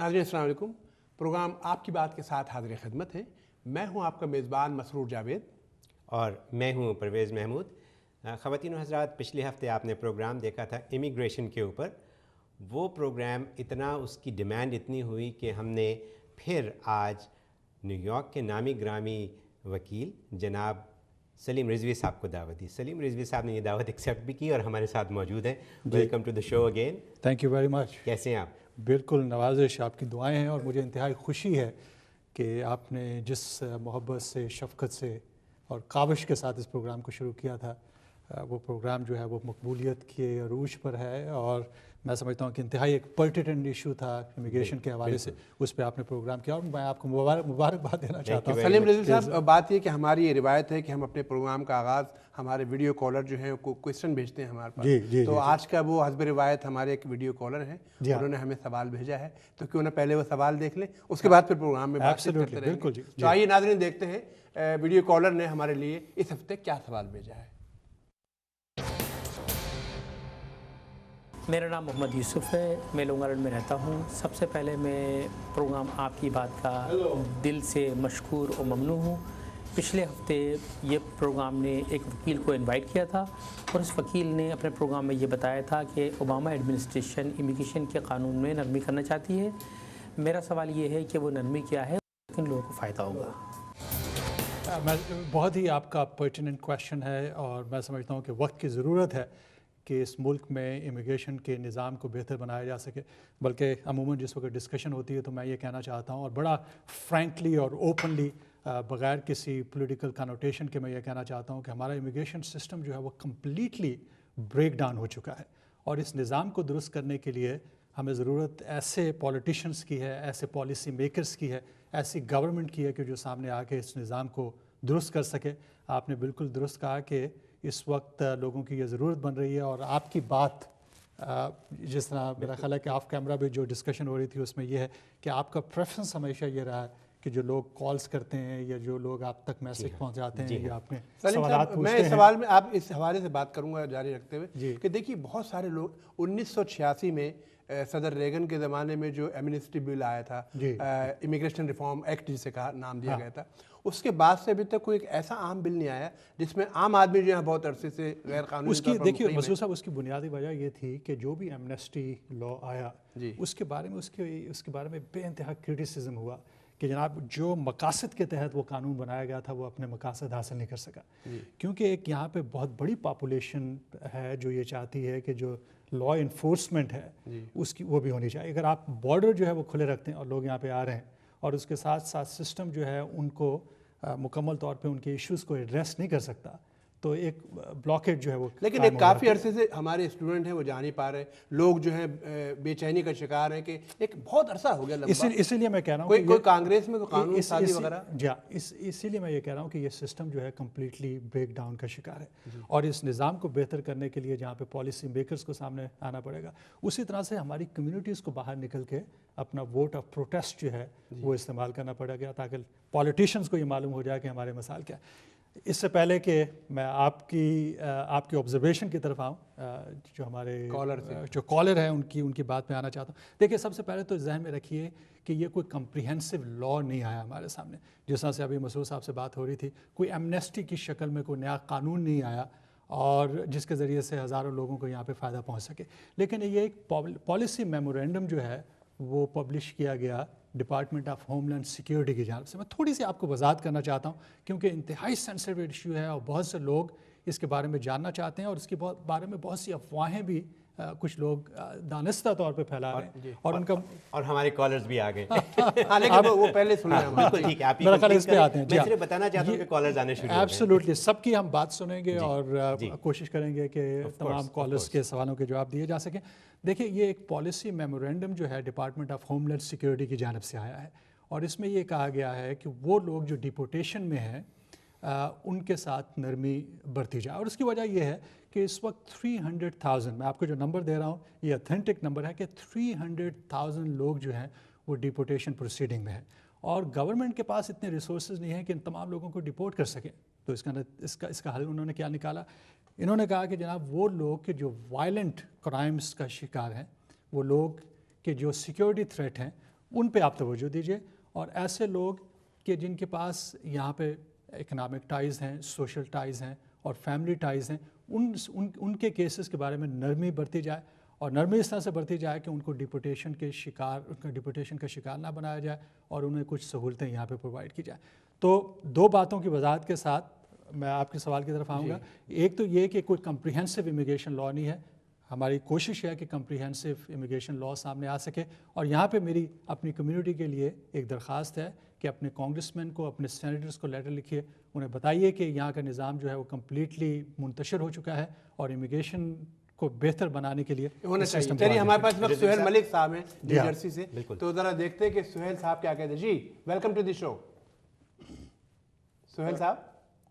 नाज़रीन अस्सलाम वालेकुम। प्रोग्राम आपकी बात के साथ हाज़िर खिदमत है। मैं हूं आपका मेज़बान मसरूर जावेद और मैं हूं परवेज़ महमूद। ख़वातीन व हज़रात, पिछले हफ़्ते आपने प्रोग्राम देखा था इमिग्रेशन के ऊपर। वो प्रोग्राम इतना, उसकी डिमांड इतनी हुई कि हमने फिर आज न्यूयॉर्क के नामी ग्रामी वकील जनाब सलीम रिजवी साहब को दावत दी। सलीम रिजवी साहब ने ये दावत एक्सेप्ट भी की और हमारे साथ मौजूद हैं। Welcome to the show again. Thank you very much. कैसे हैं आप? बिल्कुल नवाजिश, आपकी दुआएं हैं और मुझे इंतहाई खुशी है कि आपने जिस मोहब्बत से, शफ़क़त से और काविश के साथ इस प्रोग्राम को शुरू किया था, वो प्रोग्राम जो है वो मकबूलियत के अरूज पर है। और मैं समझता हूँ कि इंतहाई एक पर्टिनेंट इशू था इमिग्रेशन के हवाले से, उस पर आपने प्रोग्राम किया और मैं आपको मुबारकबाद देना चाहता हूँ। सलीम रिजवी साहब, बात ये कि हमारी ये रिवायत है कि हम अपने प्रोग्राम का आगाज़ हमारे वीडियो कॉलर जो हैं को क्वेश्चन भेजते हैं हमारे पास। तो आज का वो हस्ब रिवायत हमारे एक वीडियो कॉलर हैं, उन्होंने हमें सवाल भेजा है, तो क्यों ना पहले वो सवाल देख लें, उसके बाद फिर प्रोग्राम में बातचीत करते रहेंगे। तो आइए नाज़रीन देखते हैं वीडियो कॉलर ने हमारे लिए इस हफ्ते क्या सवाल भेजा है। मेरा नाम मोहम्मद यूसुफ है, मैं लॉन्ग आइलैंड में रहता हूँ। सबसे पहले मैं प्रोग्राम आपकी बात का दिल से मशकूर और ममनून हूँ। पिछले हफ्ते ये प्रोग्राम ने एक वकील को इनवाइट किया था और इस वकील ने अपने प्रोग्राम में ये बताया था कि ओबामा एडमिनिस्ट्रेशन इमिग्रेशन के कानून में नरमी करना चाहती है। मेरा सवाल ये है कि वो नरमी क्या है, किन लोगों को फ़ायदा होगा? बहुत ही आपका पर्टिनेंट क्वेश्चन है और मैं समझता हूँ कि वक्त की ज़रूरत है कि इस मुल्क में इमिग्रेशन के निज़ाम को बेहतर बनाया जा सके। बल्कि अमूमन जिस वक्त डिस्कशन होती है तो मैं ये कहना चाहता हूँ और बड़ा फ्रैंकली और ओपनली, बग़ैर किसी पॉलिटिकल कनोटेशन के मैं ये कहना चाहता हूँ कि हमारा इमिग्रेशन सिस्टम जो है वो कम्प्लीटली ब्रेक डाउन हो चुका है। और इस निज़ाम को दुरुस्त करने के लिए हमें ज़रूरत ऐसे पॉलिटिशियंस की है, ऐसे पॉलिसी मेकर्स की है, ऐसी गवर्नमेंट की है कि जो सामने आके इस निज़ाम को दुरुस्त कर सके। आपने बिल्कुल दुरुस्त कहा कि इस वक्त लोगों की ये ज़रूरत बन रही है और आपकी बात जिस तरह मेरा ख्याल है कि ऑफ कैमरा भी जो डिस्कशन हो रही थी उसमें यह है कि आपका प्रेफरेंस हमेशा ये रहा है कि जो लोग कॉल्स करते हैं या जो लोग आप तक मैसेज पहुंचाते हैं या आपने सवालात पूछते हैं। मैं इस सवाल में आप इस हवाले से बात करूंगा जारी रखते हुए कि देखिए बहुत सारे लोग 1986 में सदर रेगन के ज़माने में जो एमनेस्टी बिल आया था, इमिग्रेशन रिफॉर्म एक्ट जिसे कहा नाम दिया गया था, उसके बाद से अभी तक कोई एक ऐसा आम बिल नहीं आया जिसमें आम आदमी जो है बहुत अरसे से गैर कानूनी उसकी देखिए मसूद साहब, उसकी बुनियादी वजह ये थी कि जो भी एमनेस्टी लॉ आया उसके बारे में उसके बारे में बेइंतहा क्रिटिसिज्म हुआ कि जनाब जो मकासद के तहत वो कानून बनाया गया था वो अपने मकासद हासिल नहीं कर सका। क्योंकि एक यहाँ पे बहुत बड़ी पॉपुलेशन है जो ये चाहती है कि जो लॉ इन्फोर्समेंट है उसकी वो भी होनी चाहिए। अगर आप बॉर्डर जो है वो खुले रखते हैं और लोग यहाँ पे आ रहे हैं और उसके साथ साथ सिस्टम जो है उनको मुकम्मल तौर पे उनके इश्यूज़ को एड्रेस नहीं कर सकता तो एक ब्लॉकेज जो है वो। लेकिन एक काफ़ी अरसे से हमारे स्टूडेंट हैं वो जा नहीं पा रहे, लोग जो हैं बेचैनी का शिकार हैं कि एक बहुत अरसा हो गया लंबा। इसीलिए मैं कह रहा हूँ कोई कांग्रेस में कोई कानून साजी वगैरह इसीलिए मैं ये कह रहा हूँ कि ये सिस्टम जो है कम्प्लीटली ब्रेक डाउन का शिकार है और इस निज़ाम को बेहतर करने के लिए जहाँ पे पॉलिसी मेकर्स को सामने आना पड़ेगा, उसी तरह से हमारी कम्युनिटीज़ को बाहर निकल के अपना वोट ऑफ प्रोटेस्ट जो है वो इस्तेमाल करना पड़ेगा ताकि पॉलिटिशियंस को ये मालूम हो जाए कि हमारे मसाइल क्या है। इससे पहले कि मैं आपकी ऑब्जर्वेशन की तरफ आऊँ, जो हमारे जो कॉलर हैं उनकी बात में आना चाहता हूँ। देखिए, सबसे पहले तो जहन में रखिए कि ये कोई कम्प्रिहेंसिव लॉ नहीं आया हमारे सामने। जिस तरह से अभी मसूद साहब से बात हो रही थी, कोई एमनेस्टी की शक्ल में कोई नया कानून नहीं आया और जिसके ज़रिए से हज़ारों लोगों को यहाँ पे फ़ायदा पहुँच सके। लेकिन ये एक पॉलिसी मेमोरेंडम जो है वो पब्लिश किया गया डिपार्टमेंट ऑफ होमलैंड सिक्योरिटी की जानिब से। मैं थोड़ी सी आपको वजाहत करना चाहता हूँ क्योंकि इंतहाई सेंसिटिव इशू है और बहुत से लोग इसके बारे में जानना चाहते हैं और इसके बारे में बहुत सी अफवाहें भी कुछ लोग दानिस्ता तौर पे फैला रहे हैं और हमारे कॉलर्स भी आ गए। लेकिन वो पहले सुनिए। बिल्कुल ठीक है, आप मेरा ख्याल इस पे आते हैं। मैं सिर्फ बताना चाहता हूं कि कॉलर्स आने शुरू हो गए। एब्सोल्युटली, सबकी हम बात सुनेंगे और कोशिश करेंगे कि तमाम कॉलर्स के सवालों के जवाब दिए जा सकें। देखिए, ये एक पॉलिसी मेमोरेंडम जो है डिपार्टमेंट ऑफ होमलैंड सिक्योरिटी की जानिब से आया है और इसमें ये कहा गया है कि वो लोग जो डिपोर्टेशन में हैं उनके साथ नरमी बरती जाए। और उसकी वजह यह है कि इस वक्त 300,000, मैं आपको जो नंबर दे रहा हूँ ये ऑथेंटिक नंबर है कि 300,000 लोग जो हैं वो डिपोर्टेशन प्रोसीडिंग में है और गवर्नमेंट के पास इतने रिसोर्सेज नहीं हैं कि इन तमाम लोगों को डिपोर्ट कर सकें। तो इसका हल उन्होंने क्या निकाला? इन्होंने कहा कि जनाब वो लोग के जो वायलेंट क्राइम्स का शिकार हैं, वो लोग के जो सिक्योरिटी थ्रेट हैं, ان پہ آپ توجہ دیجیے. اور ایسے لوگ کہ جن کے پاس یہاں پہ اکنامک ٹائز ہیں, سوشل ٹائز ہیں اور فیملی ٹائز ہیں, ان کے کیسز کے بارے میں نرمی برتی جائے, اور نرمی اس طرح سے برتی جائے کہ ان کو ڈپورٹیشن کا شکار نہ بنایا جائے اور انہیں کچھ سہولتیں یہاں پہ پرووائڈ کی جائیں. تو دو باتوں کی وضاحت کے ساتھ میں آپ کے سوال کی طرف آؤں گا. ایک تو یہ کہ کوئی کمپریہنسو امیگریشن لاء نہیں ہے. ہماری کوشش ہے کہ کمپریہنسو امیگریشن لاء سامنے آ سکے, اور یہاں پہ میری اپنی کمیونٹی کے لیے ایک درخواست ہے کہ اپنے کانگریس مین کو, اپنے سینیٹرز کو لیٹر لکھیے, انہیں بتائیے کہ یہاں کا نظام جو ہے وہ کمپلیٹلی منتشر ہو چکا ہے اور امیگریشن کو بہتر بنانے کے لیے ہونا چاہیے. چلیے ہمارے پاس وقت سہیل ملک صاحب ہیں نیو جرسی سے, تو ذرا دیکھتے ہیں کہ سہیل صاحب کیا کہتے ہیں. جی ویلکم ٹو دی شو سہیل صاحب.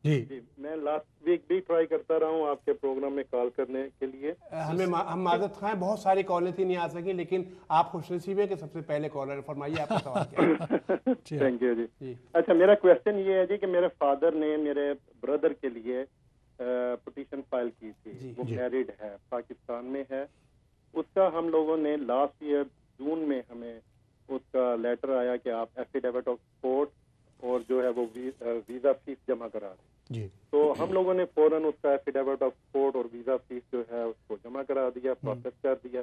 جی میں لاسٹ ویک بھی ٹرائی کرتا رہا ہوں آپ کے پروگرام میں کال کرنے کے لیے. ہم معذرت خواہ ہیں, بہت ساری کالیں تھی نہیں آ سکیں, لیکن آپ خوش نصیب ہیں کہ سب سے پہلے کالر. فرمائیے آپ کا سوال کیا ہے. تھینک یو جی. اچھا میرا کویشچن یہ ہے جی کہ میرے فادر نے میرے بردر کے لیے پٹیشن فائل کی تھی. وہ میریڈ ہے, پاکستان میں ہے. اس کا ہم لوگوں نے لاسٹ ایئر جون میں ہمیں اس کا لیٹر آیا کہ آپ ایفیڈیوٹ آف سپورٹ اور جو ہے وہ ویزا فیس جمع کرا دیں. تو ہم لوگوں نے فوراً اس کا ایفیڈیوٹ آف سپورٹ اور ویزا فیس جو ہے اس کو جمع کرا دیا, پروسیس کر دیا.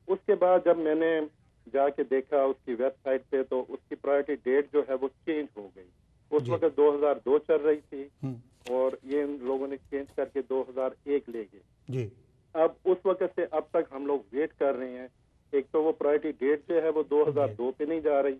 اس کے بعد جب میں نے جا کے دیکھا اس کی ویب سائٹ پہ, تو اس کی پرائرٹی ڈیٹ جو ہے وہ چینج ہو گئی. اس وقت 2002 چل رہی تھی اور یہ ان لوگوں نے چینج کر کے 2001 لے گئے. اب اس وقت سے اب تک ہم لوگ ویٹ کر رہے ہیں. ایک تو وہ پرائرٹی ڈیٹ جو ہے وہ 2002 پہ نہیں جا رہی.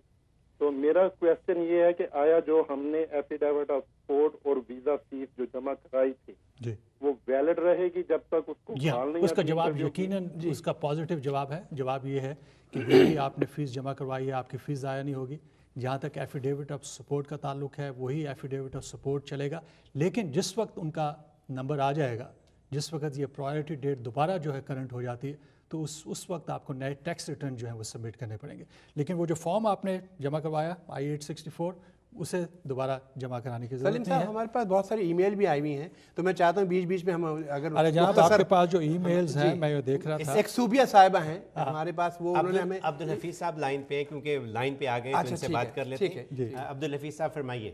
تو میرا کویشچن یہ ہے کہ آیا جو ہم نے ایفیڈیوٹ آف سپورٹ اور ویزا فیس جو جمع کرائی تھی وہ ویلڈ رہے گی جب تک اس کو حال نہیں؟ اس کا جواب یقیناً اس کا پازیٹیو جواب ہے. جواب یہ ہے کہ یہی آپ نے فیس جمع کروائی ہے, آپ کی فیس ضائع نہیں ہوگی. جہاں تک ایفیڈیوٹ آف سپورٹ کا تعلق ہے وہی ایفیڈیوٹ آف سپورٹ چلے گا. لیکن جس وقت ان کا نمبر آ جائے گا, جس وقت یہ پرائرٹی ڈیٹ دوبارہ جو ہے کرنٹ ہو جاتی ہے, تو اس وقت آپ کو نئے ٹیکس ریٹرن جو ہیں وہ سبمٹ کرنے پڑیں گے. لیکن وہ جو فارم آپ نے جمع کروایا I-864 اسے دوبارہ جمع کرانے کی ضرورت نہیں ہے. سلیم صاحب ہمارے پاس بہت ساری ای میل بھی آئی ہوئی ہیں, تو میں چاہتا ہوں بیچ بیچ میں ہم اگر ارے جناب آپ کے پاس جو ای میلز ہیں میں یہ دیکھ رہا تھا, ایک صوبیہ صاحبہ ہیں ہمارے پاس, وہ انہوں نے ہمیں. عبدالحفیظ صاحب لائن پہ ہیں, کیونکہ لائن پہ آ گئے تو ان سے بات کر لیتے ہیں. عبدالحفیظ صاحب فرمائیے.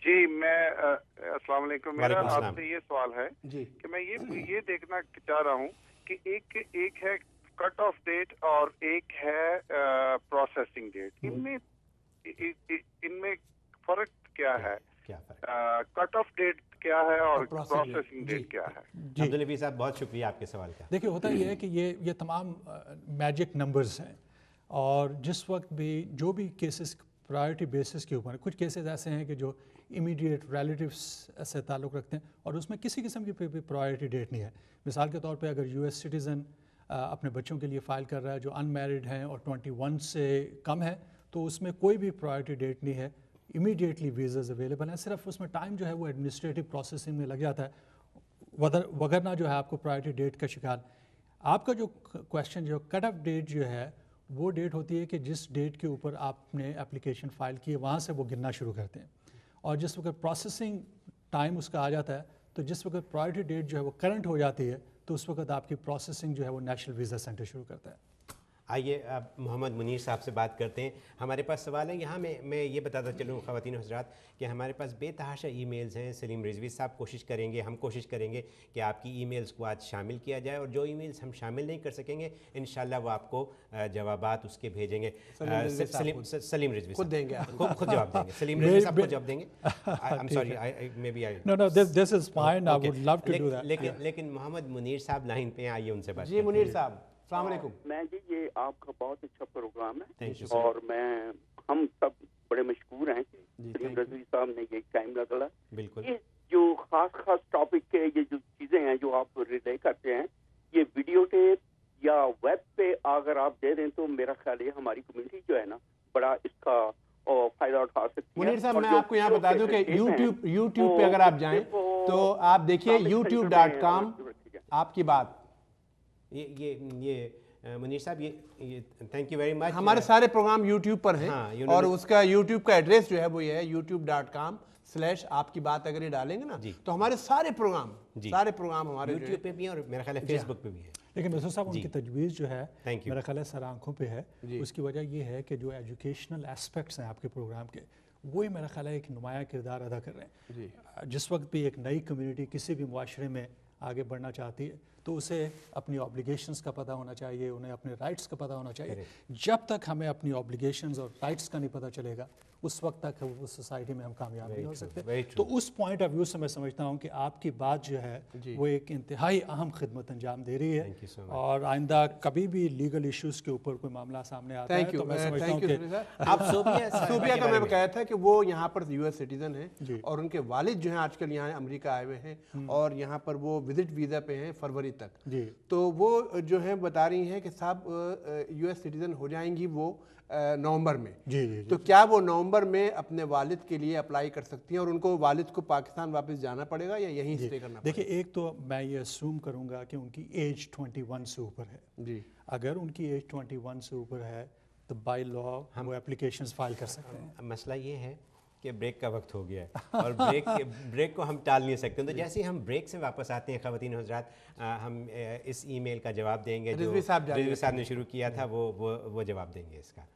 جی میں السلام علیکم. میرا آپ سے یہ سوال ہے کہ میں یہ دیکھنا چاہ رہا ہوں کہ ایک ہے کٹ آف ڈیٹ اور ایک ہے پروسیسنگ ڈیٹ. ان میں فرق کیا ہے؟ کٹ آف ڈیٹ کیا ہے اور پروسیسنگ ڈیٹ کیا ہے؟ عبدالحفیظ صاحب بہت شکریہ آپ کے سوال کا. دیکھیے ہوتا یہ ہے کہ یہ تمام میجک نمبرز ہیں, اور جس وقت بھی جو بھی کیسز پرائرٹی بیسس کے اوپر, کچھ کیسز ایسے ہیں کہ جو امیڈیٹ ریلیٹیوس سے تعلق رکھتے ہیں اور اس میں کسی قسم کی پرائرٹی ڈیٹ نہیں ہے. مثال کے طور پہ اگر US سٹیزن اپنے بچوں کے لیے فائل کر رہا ہے جو ان میرڈ ہیں اور 21 سے کم ہے, تو اس میں کوئی بھی پرائرٹی ڈیٹ نہیں ہے. امیڈیٹلی ویزاز اویلیبل ہیں, صرف اس میں ٹائم جو ہے وہ ایڈمنسٹریٹو پروسیسنگ میں لگ جاتا ہے, وگرنہ جو ہے آپ کو پرائرٹی ڈیٹ کا شکار. آپ کا جو کویشچن جو کٹ آف ڈیٹ جو ہے وہ ڈیٹ ہوتی ہے کہ جس ڈیٹ کے اوپر آپ نے اپلیکیشن فائل کی ہے وہاں سے وہ گننا شروع کرتے ہیں, اور جس وقت پروسیسنگ ٹائم اس کا آ جاتا ہے, تو جس وقت پرائرٹی ڈیٹ جو ہے وہ کرنٹ ہو جاتی ہے, تو اس وقت آپ کی پروسیسنگ جو ہے وہ نیشنل ویزا سینٹر شروع کرتا ہے. آئیے اب محمد منیر صاحب سے بات کرتے ہیں. ہمارے پاس سوال ہے یہاں میں یہ بتاتا چلوں خواتین و حضرات کہ ہمارے پاس بے تحاشا ای میلز ہیں. سلیم رضوی صاحب کوشش کریں گے, ہم کوشش کریں گے کہ آپ کی ای میلز کو آج شامل کیا جائے, اور جو ای میلز ہم شامل نہیں کر سکیں گے انشاءاللہ وہ آپ کو جوابات اس کے بھیجیں گے. سلیم رضوی خود دیں گے, خود جواب دیں گے. سلیم رضوی صاحب خود جواب دیں گے. I'm sorry, maybe I No, this is fine. I would love to do that. لیکن محمد منیر صاحب لائن پہ آئیے, ان سے بات. جی منیر صاحب السلام علیکم. میں جی یہ آپ کا بہت اچھا پروگرام ہے, اور ہم سب بڑے مشکور ہیں کہ سلیم رضوی صاحب نے یہ ٹائم نکالا. بالکل یہ جو خاص ٹاپک کے یہ جو چیزیں ہیں جو آپ ریلے کرتے ہیں, یہ ویڈیو ٹیپ یا ویب پہ اگر آپ دے دیں تو میرا خیال ہے ہماری کمیونٹی جو ہے نا بڑا اس کا فائدہ اٹھا سکتی ہے. منیر صاحب میں آپ کو یہاں بتا دوں کہ یوٹیوب پہ اگر آپ جائیں تو آپ دیکھیے youtube.com. آپ کی بات یہ منیر صاحب یہ تھینک یو ویری مچ. ہمارے سارے پروگرام یوٹیوب پر ہیں, اور اس کا یوٹیوب کا ایڈریس جو ہے وہ یہ ہے youtube.com/ آپ کی بات. اگر یہ ڈالیں گے نا تو ہمارے سارے پروگرام ہمارے یوٹیوب پہ بھی ہیں اور میرا خیال ہے فیس بک پہ بھی ہے. लेकिन मिस्टर साहब उनकी तजवीज़ जो है मेरा ख्याल है सर आंखों पे है। उसकी वजह ये है कि जो एजुकेशनल एस्पेक्ट्स हैं आपके प्रोग्राम के, वही मेरा ख्याल है एक नुमाया किरदार अदा कर रहे हैं। जिस वक्त भी एक नई कम्युनिटी किसी भी मुआशरे में आगे बढ़ना चाहती है तो उसे अपनी ऑब्लिगेशंस का पता होना चाहिए, उन्हें अपने राइट्स का पता होना चाहिए। जब तक हमें अपनी ऑब्लिगेशंस और राइट्स का नहीं पता चलेगा उस वक्त तक उस सोसाइटी में हम कामयाब नहीं हो सकते। तो उस पॉइंट ऑफ व्यू से मैं समझता हूँ कि आपकी बात जो है वो एक इंतहाई अहम खिदमत अंजाम दे रही है। और आइंदा कभी भी लीगल इश्यूज़ के ऊपर कोई मामला सामने आता है तो मैं समझता हूँ कि आप सूबिया का मैं कहा था कि वो यहाँ पर US सिटीजन हैं और उनके वालिद जो हैं आजकल यहाँ अमेरिका आए हुए हैं और यहाँ पर वो विजिट वीज़ा पे हैं फरवरी तक। तो वो जो है बता रही हैं कि साहब US सिटीजन हो जाएंगी वो नवंबर में। जी। तो क्या वो नवंबर में अपने वालिद के लिए अप्लाई कर सकती हैं और उनको वालिद को पाकिस्तान वापस जाना पड़ेगा या यहीं स्टे करना पड़ेगा? देखिए, एक तो मैं ये असूम करूंगा कि उनकी एज 21 से ऊपर है। जी। अगर उनकी एज 21 से ऊपर है तो बाय लॉ हम वो एप्लीकेशंस फाइल कर सकते हैं। मसला ये है कि ब्रेक का वक्त हो गया है और ब्रेक को हम टाल नहीं सकते। तो जैसे ही हम ब्रेक से वापस आते हैं ख़वातीन हज़रात, हम इस ईमेल का जवाब देंगे जो रिजवी साहब ने शुरू किया था, वो जवाब देंगे इसका।